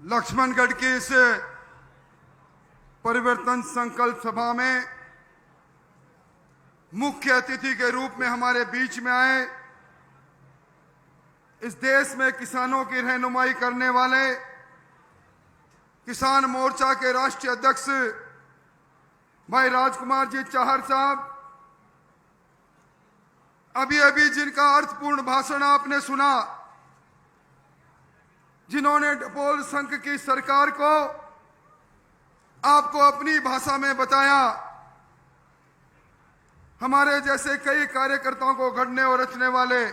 लक्ष्मणगढ़ की इस परिवर्तन संकल्प सभा में मुख्य अतिथि के रूप में हमारे बीच में आए इस देश में किसानों की रहनुमाई करने वाले किसान मोर्चा के राष्ट्रीय अध्यक्ष भाई राजकुमार जी चाहर साहब, अभी अभी जिनका अर्थपूर्ण भाषण आपने सुना, जिन्होंने डपोल संघ की सरकार को आपको अपनी भाषा में बताया, हमारे जैसे कई कार्यकर्ताओं को गढ़ने और रचने वाले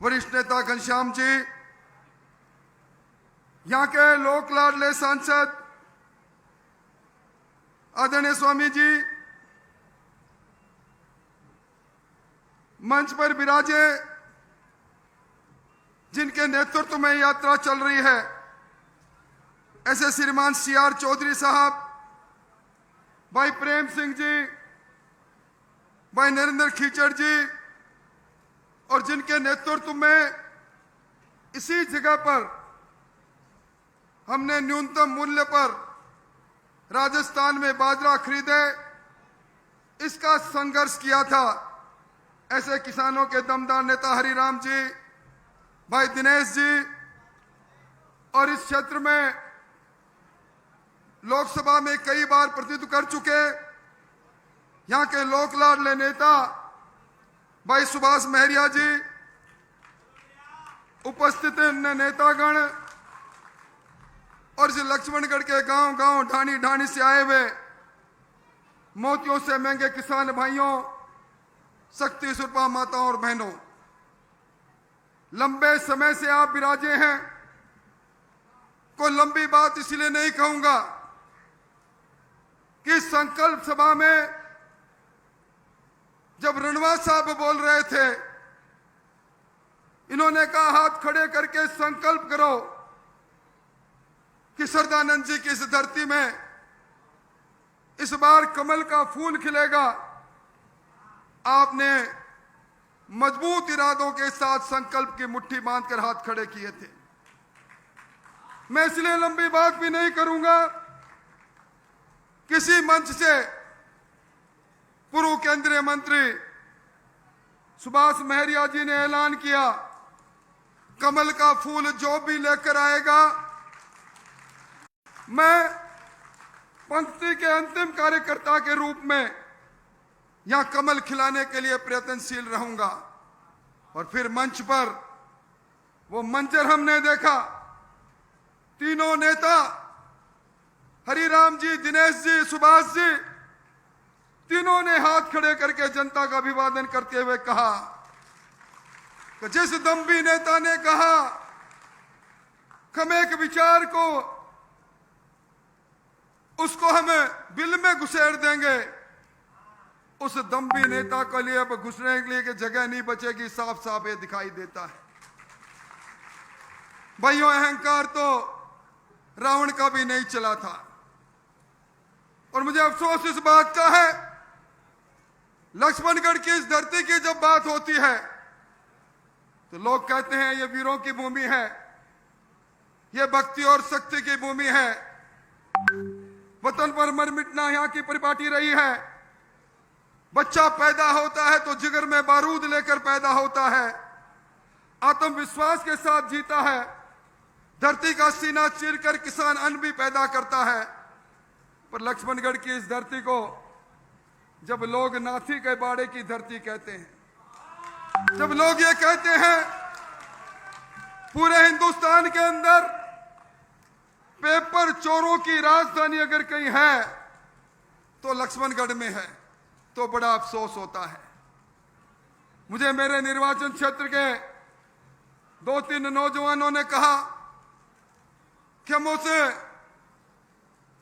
वरिष्ठ नेता घनश्याम जी, यहां के लोक लाडले सांसद आदरणीय स्वामी जी, मंच पर विराजे, जिनके नेतृत्व में यात्रा चल रही है, ऐसे श्रीमान CR चौधरी साहब, भाई प्रेम सिंह जी, भाई नरेंद्र खीचड़ जी, और जिनके नेतृत्व में इसी जगह पर हमने न्यूनतम मूल्य पर राजस्थान में बाजरा खरीदे, इसका संघर्ष किया था, ऐसे किसानों के दमदार नेता हरिराम जी, भाई दिनेश जी, और इस क्षेत्र में लोकसभा में कई बार प्रतिनिधित्व कर चुके यहां के लोक लाडले नेता भाई सुभाष महरिया जी, उपस्थित नेतागण और जो लक्ष्मणगढ़ के गांव गांव ढाणी ढाणी से आए हुए मोतियों से महंगे किसान भाइयों, शक्ति सुरपा माताओं और बहनों, लंबे समय से आप विराजे हैं। कोई लंबी बात इसलिए नहीं कहूंगा कि संकल्प सभा में जब रणवा साहब बोल रहे थे, इन्होंने कहा हाथ खड़े करके संकल्प करो कि सरदानंद जी की इस धरती में इस बार कमल का फूल खिलेगा। आपने मजबूत इरादों के साथ संकल्प की मुट्ठी बांधकर हाथ खड़े किए थे। मैं इसलिए लंबी बात भी नहीं करूंगा। किसी मंच से पूर्व केंद्रीय मंत्री सुभाष महरिया जी ने ऐलान किया, कमल का फूल जो भी लेकर आएगा, मैं पंक्ति के अंतिम कार्यकर्ता के रूप में यहां कमल खिलाने के लिए प्रयत्नशील रहूंगा। और फिर मंच पर वो मंजर हमने देखा, तीनों नेता हरिराम जी, दिनेश जी, सुभाष जी, तीनों ने हाथ खड़े करके जनता का अभिवादन करते हुए कहा कि जिस दम्भी नेता ने कहा हम एक विचार को उसको हम बिल में घुसेड़ देंगे, उस दम्भी नेता के लिए अब घुसने के लिए जगह नहीं बचेगी। साफ साफ ये दिखाई देता है। भाइयों, अहंकार तो रावण का भी नहीं चला था। और मुझे अफसोस इस बात का है, लक्ष्मणगढ़ की इस धरती की जब बात होती है तो लोग कहते हैं ये वीरों की भूमि है, ये भक्ति और शक्ति की भूमि है, वतन पर मर मिटना यहां की परिपाटी रही है। बच्चा पैदा होता है तो जिगर में बारूद लेकर पैदा होता है, आत्मविश्वास के साथ जीता है, धरती का सीना चीरकर किसान अन्न भी पैदा करता है। पर लक्ष्मणगढ़ की इस धरती को जब लोग नाथी के बाड़े की धरती कहते हैं, जब लोग ये कहते हैं पूरे हिंदुस्तान के अंदर पेपर चोरों की राजधानी अगर कहीं है तो लक्ष्मणगढ़ में है, तो बड़ा अफसोस होता है। मुझे मेरे निर्वाचन क्षेत्र के 2-3 नौजवानों ने कहा कि हम उस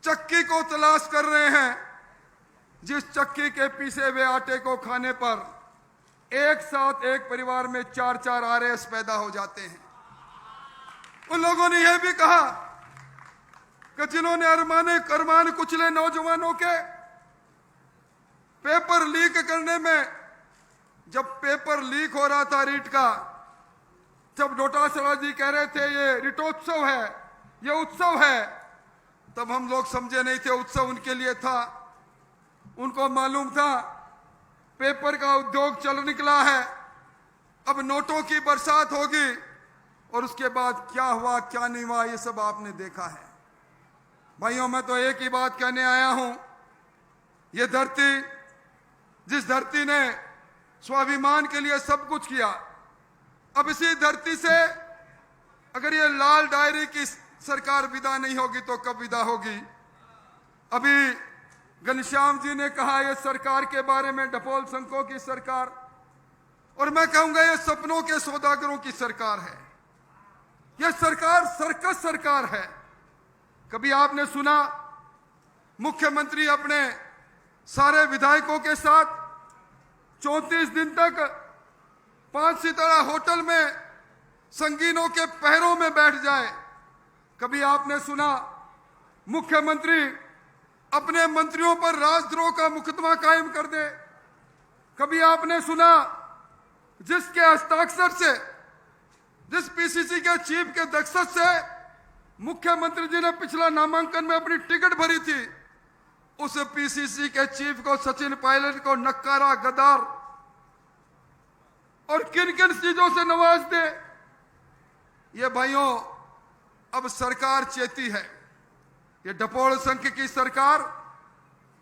चक्की को तलाश कर रहे हैं जिस चक्की के पीसे हुए आटे को खाने पर एक साथ एक परिवार में 4-4 RS पैदा हो जाते हैं। उन लोगों ने यह भी कहा कि जिन्होंने अरमान कुचले नौजवानों के पेपर लीक करने में, जब पेपर लीक हो रहा था रीट का, जब डोटासरा जी कह रहे थे ये रिटोत्सव है, ये उत्सव है, तब हम लोग समझे नहीं थे उत्सव उनके लिए था। उनको मालूम था पेपर का उद्योग चल निकला है, अब नोटों की बरसात होगी, और उसके बाद क्या हुआ क्या नहीं हुआ ये सब आपने देखा है। भाइयों, मैं तो एक ही बात कहने आया हूं, ये धरती, जिस धरती ने स्वाभिमान के लिए सब कुछ किया, अब इसी धरती से अगर ये लाल डायरी की सरकार विदा नहीं होगी तो कब विदा होगी। अभी घनश्याम जी ने कहा ये सरकार के बारे में, डपोल संघों की सरकार, और मैं कहूंगा ये सपनों के सौदागरों की सरकार है। यह सरकार सर्कस सरकार है। कभी आपने सुना मुख्यमंत्री अपने सारे विधायकों के साथ 34 दिन तक 5 सितारा होटल में संगीनों के पैरों में बैठ जाए? कभी आपने सुना मुख्यमंत्री अपने मंत्रियों पर राजद्रोह का मुकदमा कायम कर दे? कभी आपने सुना जिसके हस्ताक्षर से, जिस पीसीसी के चीफ के दस्तखत से मुख्यमंत्री जी ने पिछला नामांकन में अपनी टिकट भरी थी, उस पीसीसी के चीफ को, सचिन पायलट को नक्कारा, गद्दार और किन किन चीजों से नवाज दे? ये भाइयों, अब सरकार चेती है। ये डपोल संघ की सरकार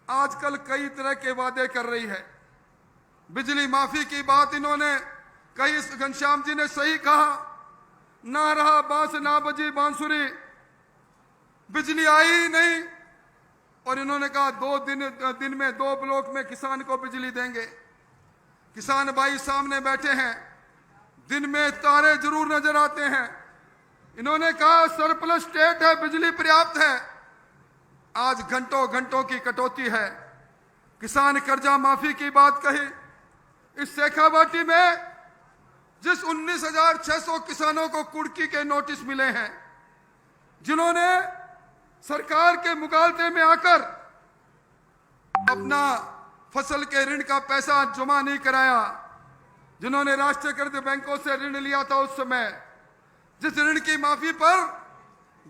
आजकल कई तरह के वादे कर रही है। बिजली माफी की बात इन्होंने कही, घनश्याम जी ने सही कहा, ना रहा बांस ना बजी बांसुरी, बिजली आई ही नहीं। और इन्होंने कहा 2 दिन में 2 ब्लॉक में किसान को बिजली देंगे। किसान भाई सामने बैठे हैं, दिन में तारे जरूर नजर आते हैं। इन्होंने कहा सरप्लस स्टेट है, बिजली पर्याप्त है। आज घंटों घंटों की कटौती है। किसान कर्जा माफी की बात कही। इस शेखावाटी में जिस 19,600 किसानों को कुर्की के नोटिस मिले हैं, जिन्होंने सरकार के मुगालते में आकर अपना फसल के ऋण का पैसा जमा नहीं कराया, जिन्होंने राष्ट्रीयकृत बैंकों से ऋण लिया था उस समय, जिस ऋण की माफी पर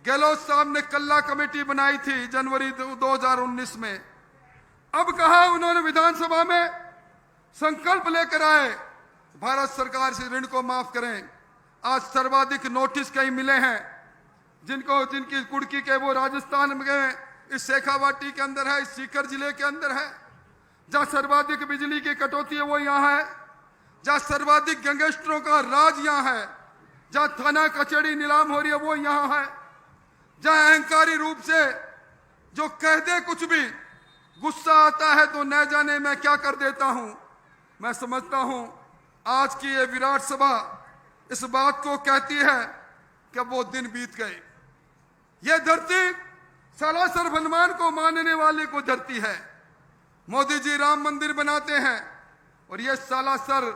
गहलोत साहब ने कल्ला कमेटी बनाई थी जनवरी 2019 में, अब कहा उन्होंने विधानसभा में संकल्प लेकर आए भारत सरकार से ऋण को माफ करें। आज सर्वाधिक नोटिस कई मिले हैं, जिनकी कुर्की के वो राजस्थान में इस शेखावाटी के अंदर है, इस सीकर जिले के अंदर है। जहां सर्वाधिक बिजली की कटौती है वो यहाँ है, जहां सर्वाधिक गैंगस्टरों का राज यहाँ है, जहां थाना कचहरी नीलाम हो रही है वो यहाँ है, जहां अहंकारी रूप से जो कह दे कुछ भी, गुस्सा आता है तो न जाने मैं क्या कर देता हूं। मैं समझता हूं आज की ये विराट सभा इस बात को कहती है कि वो दिन बीत गए। ये धरती सालासर हनुमान को मानने वाले को धरती है। मोदी जी राम मंदिर बनाते हैं और ये सालासर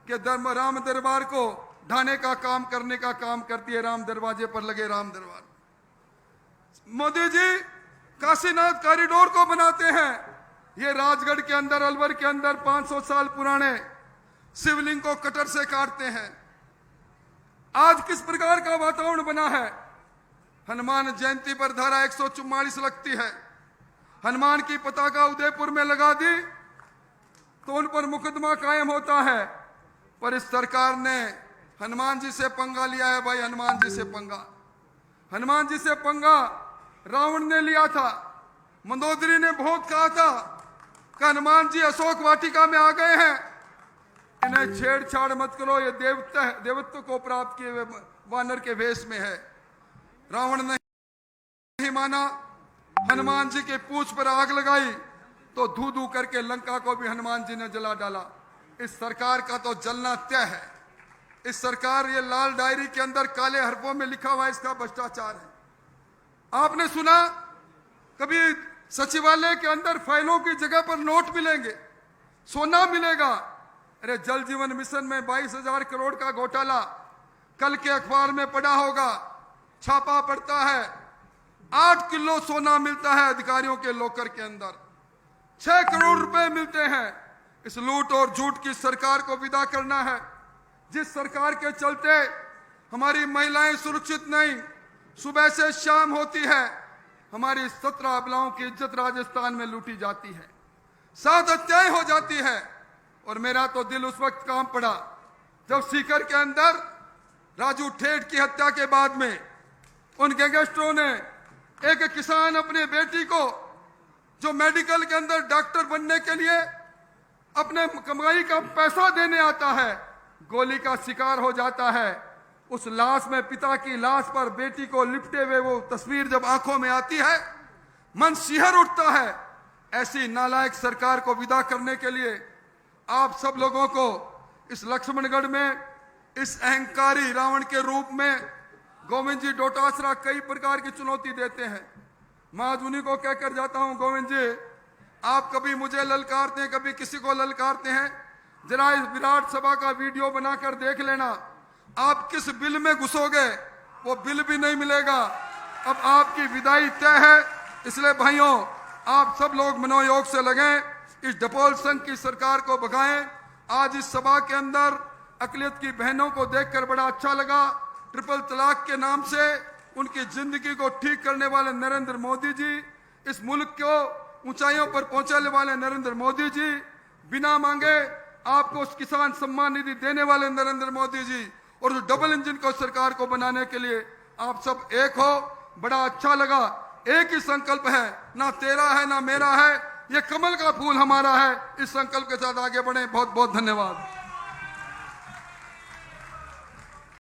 के राम दरबार को ढाने का काम करने का काम करती है। राम दरवाजे पर लगे राम दरबार। मोदी जी काशीनाथ कॉरिडोर को बनाते हैं। ये राजगढ़ के अंदर, अलवर के अंदर 500 साल पुराने शिवलिंग को कटर से काटते हैं। आज किस प्रकार का वातावरण बना है। हनुमान जयंती पर धारा 144 लगती है। हनुमान की पताका उदयपुर में लगा दी तो उन पर मुकदमा कायम होता है। पर इस सरकार ने हनुमान जी से पंगा लिया है। भाई, हनुमान जी से पंगा, हनुमान जी से पंगा रावण ने लिया था। मंदोदरी ने बहुत कहा था कि हनुमान जी अशोक वाटिका में आ गए हैं, इन्हें छेड़छाड़ मत करो, ये देवत्व को प्राप्त किए हुए वानर के वेश में है। रावण ने नहीं माना, हनुमान जी के पूंछ पर आग लगाई तो धू धू करके लंका को भी हनुमान जी ने जला डाला। इस सरकार का तो जलना तय है। इस सरकार, ये लाल डायरी के अंदर काले हरफों में लिखा हुआ इसका भ्रष्टाचार है। आपने सुना कभी सचिवालय के अंदर फाइलों की जगह पर नोट मिलेंगे, सोना मिलेगा। अरे जल जीवन मिशन में 22,000 करोड़ का घोटाला कल के अखबार में पड़ा होगा, छापा पड़ता है। 8 किलो सोना मिलता है अधिकारियों के लॉकर के अंदर, 6 करोड़ रुपए मिलते हैं। इस लूट और झूठ की सरकार को विदा करना है, जिस सरकार के चलते हमारी महिलाएं सुरक्षित नहीं, सुबह से शाम होती है, हमारी 17 अबलाओं की इज्जत राजस्थान में लूटी जाती है, 7 हत्याएं हो जाती है। और मेरा तो दिल उस वक्त काम पड़ा जब सीकर के अंदर राजू ठेठ की हत्या के बाद में उन गैंगस्टरों ने एक किसान अपने बेटी को जो मेडिकल के अंदर डॉक्टर बनने के लिए अपने कमाई का पैसा देने आता है, गोली का शिकार हो जाता है। उस लाश में, पिता की लाश पर बेटी को लिपटे हुए वो तस्वीर जब आंखों में आती है, मन सिहर उठता है। ऐसी नालायक सरकार को विदा करने के लिए आप सब लोगों को इस लक्ष्मणगढ़ में इस अहंकारी रावण के रूप में गोविंद जी डोटासरा कई प्रकार की चुनौती देते हैं। मैं आज उन्हीं को कहकर जाता हूं, गोविंद जी आप कभी मुझे ललकारते हैं, कभी किसी को ललकारते हैं, जरा इस विराट सभा का वीडियो बनाकर देख लेना। आप किस बिल में घुसोगे वो बिल भी नहीं मिलेगा। अब आपकी विदाई तय है, इसलिए भाइयों आप सब लोग मनोयोग से लगें, इस डपोल संघ की सरकार को भगाएं। आज इस सभा के अंदर अकलियत की बहनों को देखकर बड़ा अच्छा लगा। ट्रिपल तलाक के नाम से उनकी जिंदगी को ठीक करने वाले नरेंद्र मोदी जी, इस मुल्क को ऊंचाइयों पर पहुंचाने वाले नरेंद्र मोदी जी, बिना मांगे आपको उस किसान सम्मान निधि देने वाले नरेंद्र मोदी जी, और उस डबल इंजन को सरकार को बनाने के लिए आप सब एक हो। बड़ा अच्छा लगा। एक ही संकल्प है, ना तेरा है ना मेरा है, ये कमल का फूल हमारा है। इस संकल्प के साथ आगे बढ़े। बहुत बहुत धन्यवाद।